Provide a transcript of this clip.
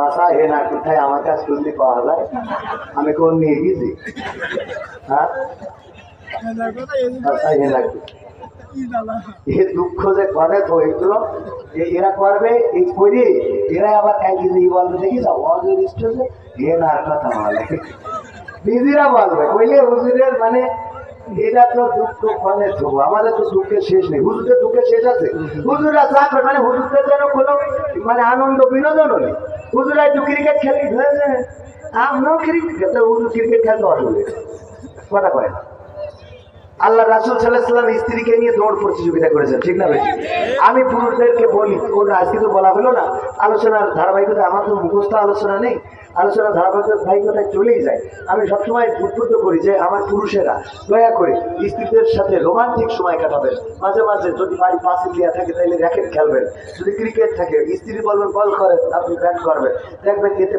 আশা হে না কোথায় আমার কাছে শুনতে পাওয়া যায়, আমি কোন নিয়ে গেছি? হ্যাঁ, আশা হে না এ দুঃখ যে করে তো এগুলো এরা করবে, এই করে এরা আবার একই বলবে, দেখি যাও অজর স্টেজে হে না কথা বলে, নিজেরা বলবে কইলে হুজুরের মানে এটা তো দুঃখ মানে থবো, আমাদের তো দুঃখের শেষ নেই, হুজুরের দুঃখের শেষ আছে? হুজুরা চাকর মানে হুজুরদের যেন কোনো মানে আনন্দ বিনোদনও নেই। হুজুরা একটু ক্রিকেট খেলি হয়েছে, আমরাও ক্রিকেট খেলতে, হুজুর ক্রিকেট খেলতে অসুবিধা কথা কয় না। আল্লাহ রাসূল সাল্লাল্লাহু আলাইহি ওয়াসাল্লাম স্ত্রীকে নিয়ে দৌড় প্রতিযোগিতা করেছেন, ঠিক না বেশি? আমি পুরুষদেরকে বলি, কোন আজকে তো বলা হলো না, আলোচনার ধারাবাহিকতা, আমার তো মুখস্থ আলোচনা নেই, আলোচনার ধারাবাহিকতায় চলেই যায়। আমি সবসময় উদ্বুদ্ধ করি যে আমার পুরুষেরা দয়া করে স্ত্রীদের সাথে রোমান্টিক সময় কাটাবেন, মাঝে মাঝে যদি বাড়ি পাশে দেওয়া থাকে তাহলে র্যাকেট খেলবেন, যদি ক্রিকেট থাকে স্ত্রী বলবেন বল করেন, আপনি ব্যাট করবেন, দেখবেন এতে